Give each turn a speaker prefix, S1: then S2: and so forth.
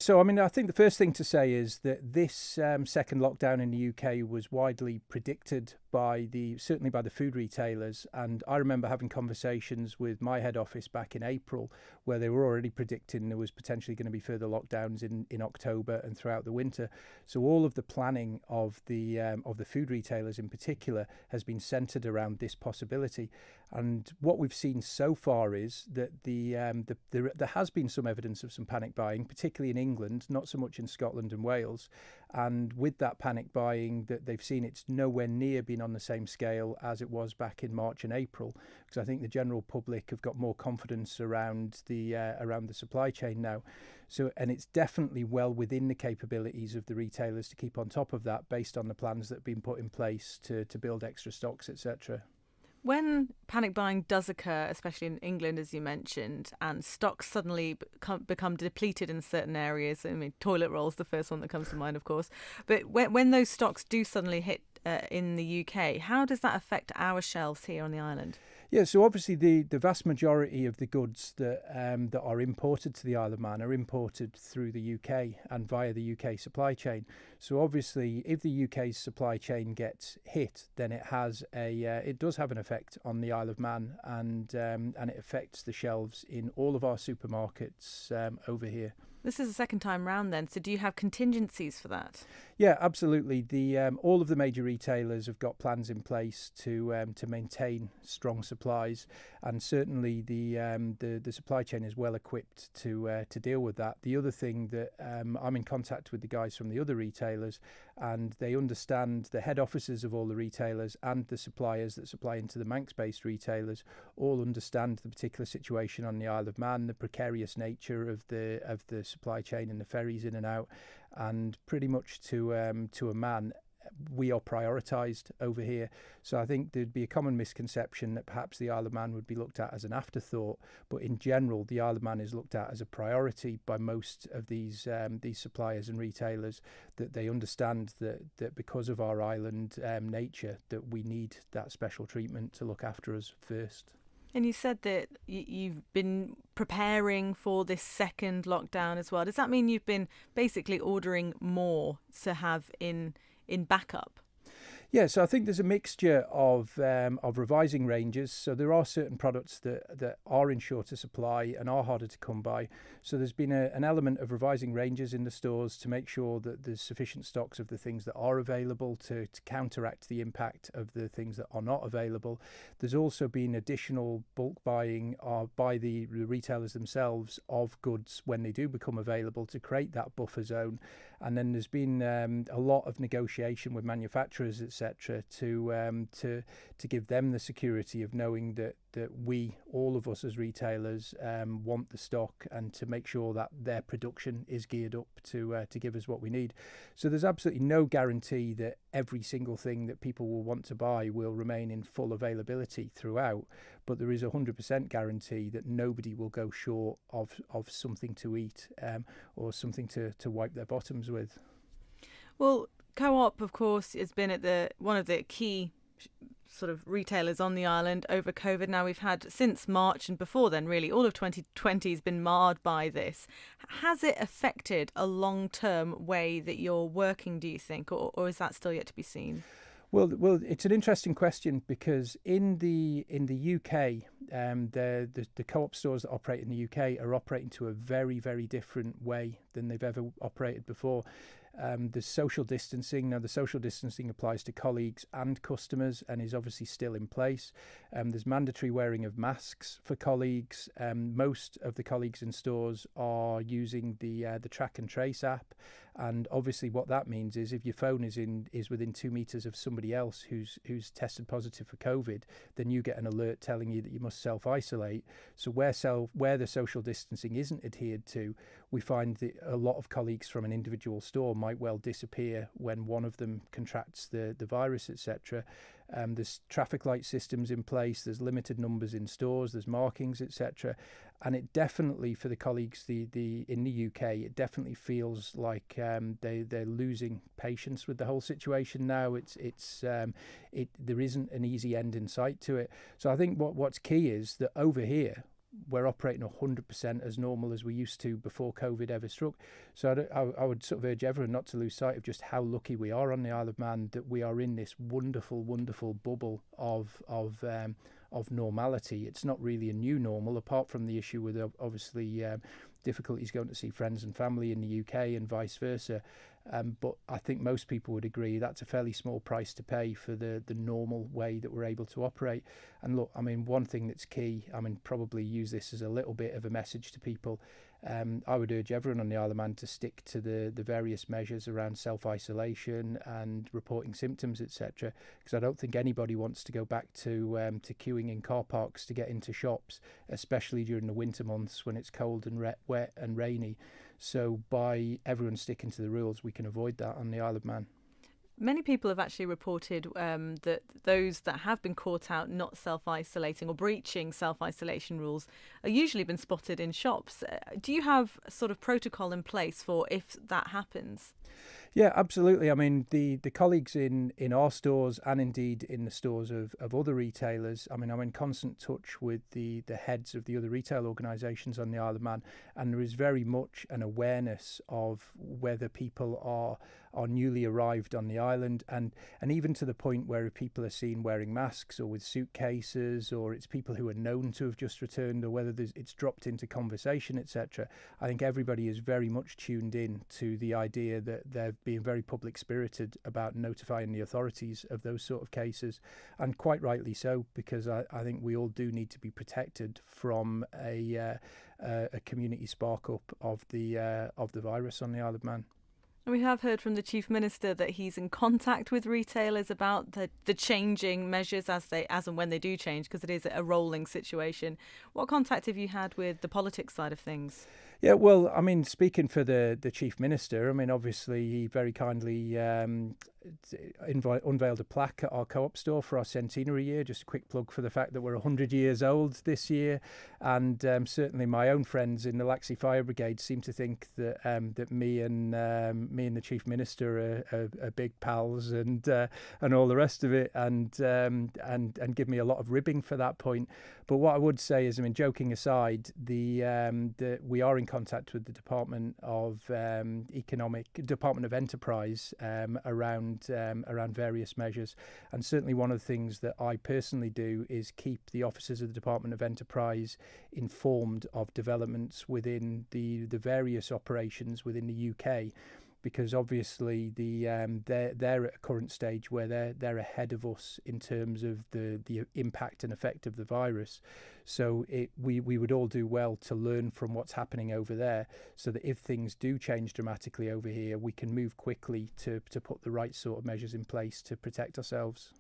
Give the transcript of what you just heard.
S1: So, I mean, I think the first thing to say is that this second lockdown in the UK was widely predicted certainly by the food retailers. And I remember having conversations with my head office back in April, where they were already predicting there was potentially going to be further lockdowns in October and throughout the winter. So all of the planning of the food retailers in particular has been centred around this possibility. And what we've seen so far is that there has been some evidence of some panic buying, particularly in England, not so much in Scotland and Wales. And with that panic buying that they've seen, it's nowhere near been on the same scale as it was back in March and April, because I think the general public have got more confidence around the supply chain now. So, and it's definitely well within the capabilities of the retailers to keep on top of that, based on the plans that have been put in place to build extra stocks, etc.
S2: When panic buying does occur, especially in England, as you mentioned, and stocks suddenly become depleted in certain areas, I mean, toilet roll's the first one that comes to mind, of course, but when those stocks do suddenly hit in the UK, how does that affect our shelves here on the island?
S1: Yeah, so obviously the vast majority of the goods that are imported to the Isle of Man are imported through the UK and via the UK supply chain. So obviously, if the UK's supply chain gets hit, then it does have an effect on the Isle of Man, and it affects the shelves in all of our supermarkets over here.
S2: This is the second time round then, so do you have contingencies for that?
S1: Yeah, absolutely. All of the major retailers have got plans in place to maintain strong supplies, and certainly the supply chain is well equipped to deal with that. The other thing that I'm in contact with the guys from the other retailers, and they understand, the head offices of all the retailers and the suppliers that supply into the Manx-based retailers all understand the particular situation on the Isle of Man, the precarious nature of the supply chain and the ferries in and out, and pretty much to a man, we are prioritised over here. So I think there'd be a common misconception that perhaps the Isle of Man would be looked at as an afterthought, but in general the Isle of Man is looked at as a priority by most of these suppliers and retailers, that they understand that because of our island nature, that we need that special treatment to look after us first.
S2: And you said that you've been preparing for this second lockdown as well. Does that mean you've been basically ordering more to have in backup?
S1: Yeah, so I think there's a mixture of revising ranges. So there are certain products that are in shorter supply and are harder to come by. So there's been an element of revising ranges in the stores to make sure that there's sufficient stocks of the things that are available to counteract the impact of the things that are not available. There's also been additional bulk buying by the retailers themselves of goods when they do become available, to create that buffer zone. And then there's been a lot of negotiation with manufacturers, etc., to give them the security of knowing that we, all of us as retailers, want the stock, and to make sure that their production is geared up to give us what we need. So there's absolutely no guarantee that every single thing that people will want to buy will remain in full availability throughout, but there is 100% guarantee that nobody will go short of something to eat or something to wipe their bottoms with.
S2: Well, Co-op, of course, has been at one of the key sort of retailers on the island over COVID. Now we've had, since March and before then, really, all of 2020 has been marred by this. Has it affected a long-term way that you're working, do you think, or is that still yet to be seen?
S1: Well, it's an interesting question, because in the UK, the co-op stores that operate in the UK are operating to a very, very different way than they've ever operated before. There's social distancing. Now, the social distancing applies to colleagues and customers and is obviously still in place. There's mandatory wearing of masks for colleagues. Most of the colleagues in stores are using the track and trace app. And obviously what that means is, if your phone is within 2 meters of somebody else who's tested positive for COVID, then you get an alert telling you that you must self-isolate. So where the social distancing isn't adhered to, we find that a lot of colleagues from an individual store might well disappear when one of them contracts the virus, etc. There's traffic light systems in place, there's limited numbers in stores, there's markings, etc. And it definitely, for the colleagues in the UK, it definitely feels like they're losing patience with the whole situation now. There isn't an easy end in sight to it. So I think what's key is that over here, we're operating 100% as normal as we used to before COVID ever struck. So I would sort of urge everyone not to lose sight of just how lucky we are on the Isle of Man, that we are in this wonderful, wonderful bubble of normality. It's not really a new normal, apart from the issue with obviously difficulties going to see friends and family in the UK and vice versa. But I think most people would agree that's a fairly small price to pay for the normal way that we're able to operate. And look, I mean, one thing that's key, I mean, probably use this as a little bit of a message to people. I would urge everyone on the Isle of Man to stick to the various measures around self-isolation and reporting symptoms, etc. Because I don't think anybody wants to go back to queuing in car parks to get into shops, especially during the winter months when it's cold and wet and rainy. So by everyone sticking to the rules, we can avoid that on the Isle of Man.
S2: Many people have actually reported that those that have been caught out not self-isolating or breaching self-isolation rules are usually been spotted in shops. Do you have a sort of protocol in place for if that happens?
S1: Yeah, absolutely. I mean, the colleagues in our stores and indeed in the stores of other retailers, I mean, I'm in constant touch with the heads of the other retail organisations on the Isle of Man, and there is very much an awareness of whether people are newly arrived on the island, and even to the point where people are seen wearing masks or with suitcases, or it's people who are known to have just returned, or whether it's dropped into conversation, etc. I think everybody is very much tuned in to the idea that they're being very public spirited about notifying the authorities of those sort of cases, and quite rightly so, because I think we all do need to be protected from a community spark up of the virus on the Isle of Man.
S2: We have heard from the Chief Minister that he's in contact with retailers about the changing measures as and when they do change, because it is a rolling situation. What contact have you had with the politics side of things?
S1: Yeah, well, I mean, speaking for the Chief Minister, I mean, obviously he very kindly unveiled a plaque at our co-op store for our centenary year. Just a quick plug for the fact that we're 100 years old this year, and certainly my own friends in the Laxey Fire Brigade seem to think that me and the Chief Minister are big pals and all the rest of it, and give me a lot of ribbing for that point. But what I would say is, I mean, joking aside, we are in contact with the Department of Enterprise around various measures, and certainly one of the things that I personally do is keep the officers of the Department of Enterprise informed of developments within the various operations within the UK. Because obviously they're at a current stage where they're ahead of us in terms of the impact and effect of the virus. So we would all do well to learn from what's happening over there, so that if things do change dramatically over here, we can move quickly to put the right sort of measures in place to protect ourselves.